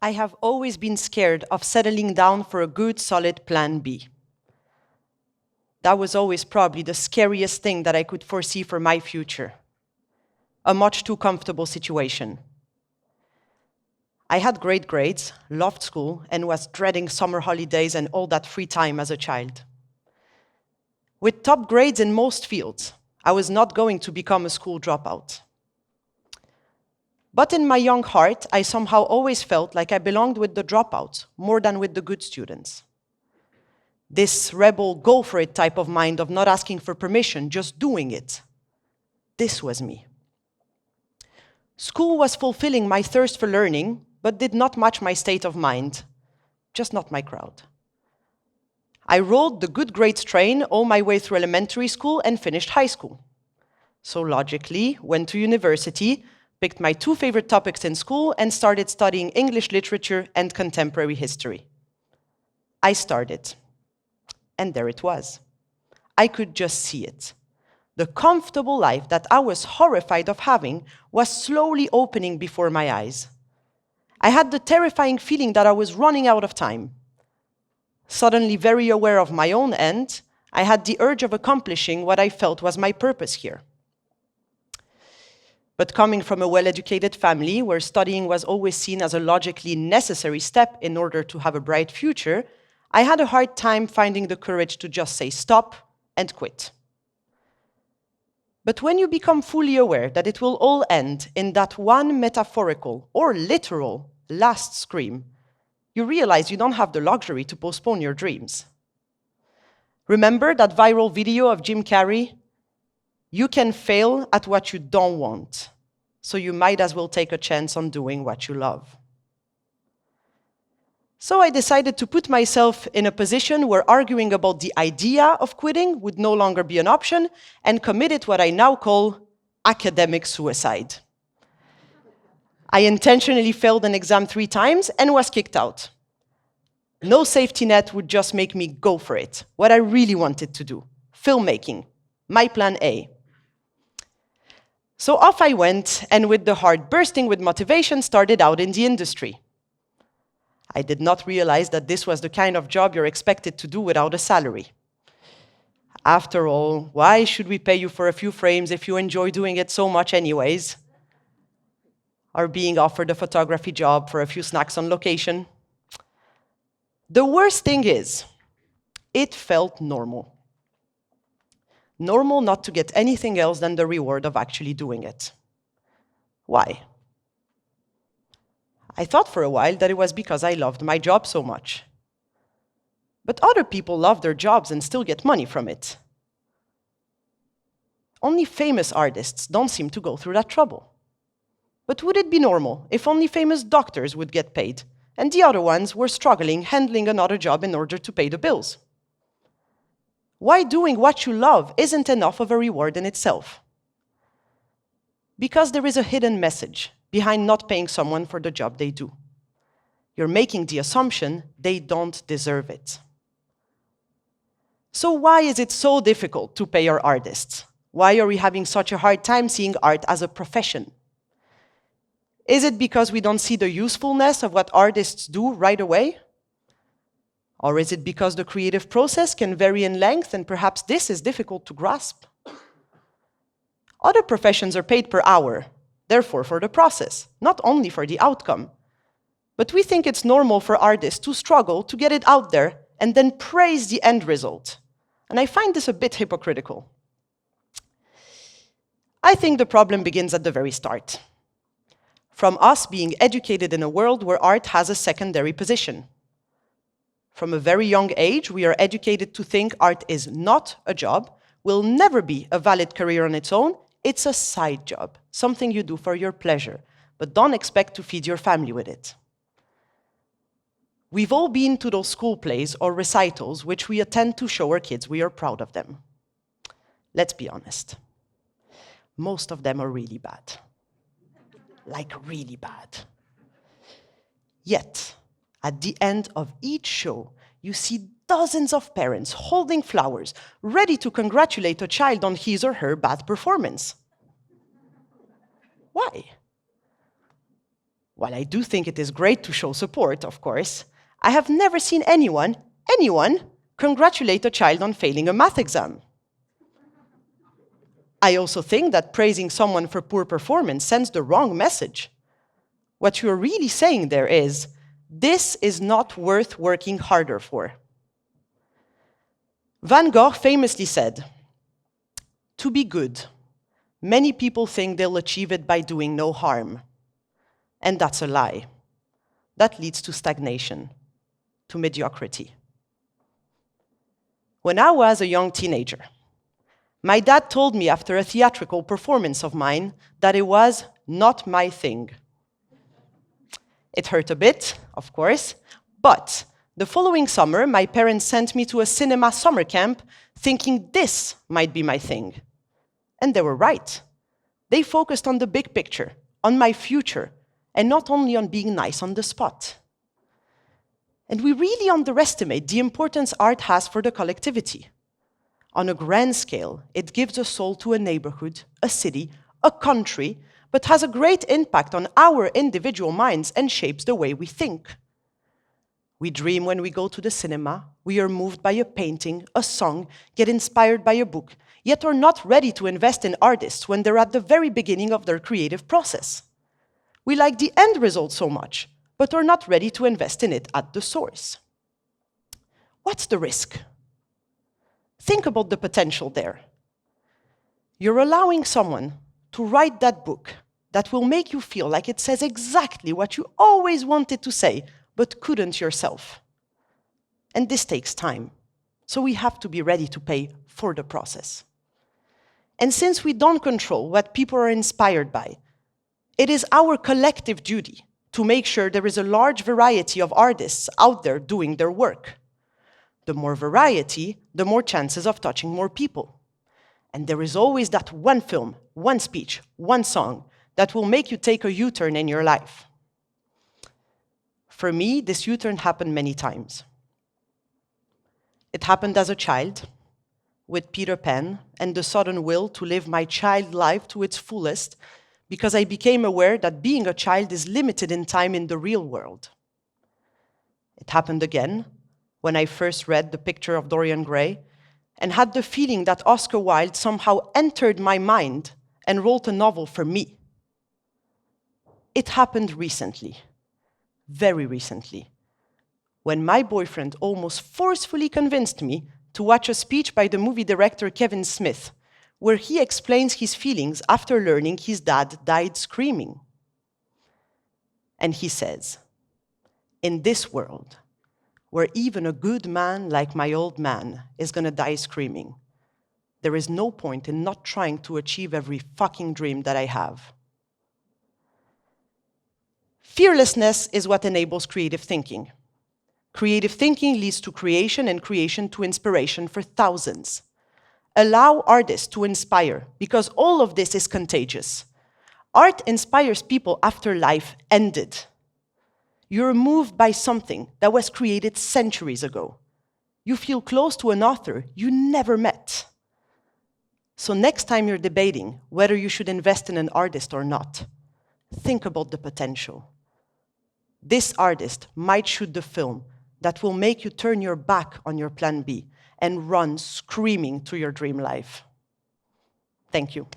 I have always been scared of settling down for a good, solid plan B. That was always probably the scariest thing that I could foresee for my future. A much too comfortable situation. I had great grades, loved school, and was dreading summer holidays and all that free time as a child. With top grades in most fields, I was not going to become a school dropout. But in my young heart, I somehow always felt like I belonged with the dropouts more than with the good students. This rebel, go-for-it type of mind of not asking for permission, just doing it. This was me. School was fulfilling my thirst for learning, but did not match my state of mind. Just not my crowd. I rode the good grades train all my way through elementary school and finished high school. So logically, went to university, picked my two favorite topics in school, and started studying English literature and contemporary history. I started. And there it was. I could just see it. The comfortable life that I was horrified of having was slowly opening before my eyes. I had the terrifying feeling that I was running out of time. Suddenly very aware of my own end, I had the urge of accomplishing what I felt was my purpose here. But coming from a well-educated family where studying was always seen as a logically necessary step in order to have a bright future, I had a hard time finding the courage to just say stop and quit. But when you become fully aware that it will all end in that one metaphorical or literal last scream, you realize you don't have the luxury to postpone your dreams. Remember that viral video of Jim Carrey? You can fail at what you don't want, so you might as well take a chance on doing what you love. So I decided to put myself in a position where arguing about the idea of quitting would no longer be an option, and committed what I now call academic suicide. I intentionally failed an exam 3 times and was kicked out. No safety net would just make me go for it, what I really wanted to do, filmmaking, my plan A. So off I went, and with the heart bursting with motivation, started out in the industry. I did not realize that this was the kind of job you're expected to do without a salary. After all, why should we pay you for a few frames if you enjoy doing it so much anyways? Or being offered a photography job for a few snacks on location? The worst thing is, it felt normal. Normal not to get anything else than the reward of actually doing it. Why? I thought for a while that it was because I loved my job so much. But other people love their jobs and still get money from it. Only famous artists don't seem to go through that trouble. But would it be normal if only famous doctors would get paid, and the other ones were struggling handling another job in order to pay the bills? Why doing what you love isn't enough of a reward in itself? Because there is a hidden message behind not paying someone for the job they do. You're making the assumption they don't deserve it. So why is it so difficult to pay our artists? Why are we having such a hard time seeing art as a profession? Is it because we don't see the usefulness of what artists do right away? Or is it because the creative process can vary in length and perhaps this is difficult to grasp? Other professions are paid per hour, therefore for the process, not only for the outcome. But we think it's normal for artists to struggle to get it out there and then praise the end result. And I find this a bit hypocritical. I think the problem begins at the very start. From us being educated in a world where art has a secondary position. From a very young age, we are educated to think art is not a job, will never be a valid career on its own. It's a side job, something you do for your pleasure, but don't expect to feed your family with it. We've all been to those school plays or recitals which we attend to show our kids we are proud of them. Let's be honest. Most of them are really bad. Like really bad. Yet, at the end of each show, you see dozens of parents holding flowers, ready to congratulate a child on his or her bad performance. Why? While I do think it is great to show support, of course, I have never seen anyone congratulate a child on failing a math exam. I also think that praising someone for poor performance sends the wrong message. What you're really saying there is, this is not worth working harder for. Van Gogh famously said, "To be good, many people think they'll achieve it by doing no harm. And that's a lie. That leads to stagnation, to mediocrity." When I was a young teenager, my dad told me after a theatrical performance of mine that it was not my thing. It hurt a bit, of course, but the following summer, my parents sent me to a cinema summer camp thinking this might be my thing. And they were right. They focused on the big picture, on my future, and not only on being nice on the spot. And we really underestimate the importance art has for the collectivity. On a grand scale, it gives a soul to a neighborhood, a city, a country, but has a great impact on our individual minds and shapes the way we think. We dream when we go to the cinema, we are moved by a painting, a song, get inspired by a book, yet are not ready to invest in artists when they're at the very beginning of their creative process. We like the end result so much, but are not ready to invest in it at the source. What's the risk? Think about the potential there. You're allowing someone to write that book that will make you feel like it says exactly what you always wanted to say, but couldn't yourself. And this takes time, so we have to be ready to pay for the process. And since we don't control what people are inspired by, it is our collective duty to make sure there is a large variety of artists out there doing their work. The more variety, the more chances of touching more people. And there is always that one film, one speech, one song that will make you take a U-turn in your life. For me, this U-turn happened many times. It happened as a child, with Peter Pan and the sudden will to live my child life to its fullest, because I became aware that being a child is limited in time in the real world. It happened again when I first read The Picture of Dorian Gray and had the feeling that Oscar Wilde somehow entered my mind and wrote a novel for me. It happened recently, very recently, when my boyfriend almost forcefully convinced me to watch a speech by the movie director Kevin Smith, where he explains his feelings after learning his dad died screaming. And he says, "In this world, where even a good man like my old man is gonna die screaming, there is no point in not trying to achieve every fucking dream that I have." Fearlessness is what enables creative thinking. Creative thinking leads to creation and creation to inspiration for thousands. Allow artists to inspire, because all of this is contagious. Art inspires people after life ended. You're moved by something that was created centuries ago. You feel close to an author you never met. So next time you're debating whether you should invest in an artist or not, think about the potential. This artist might shoot the film that will make you turn your back on your plan B and run screaming to your dream life. Thank you.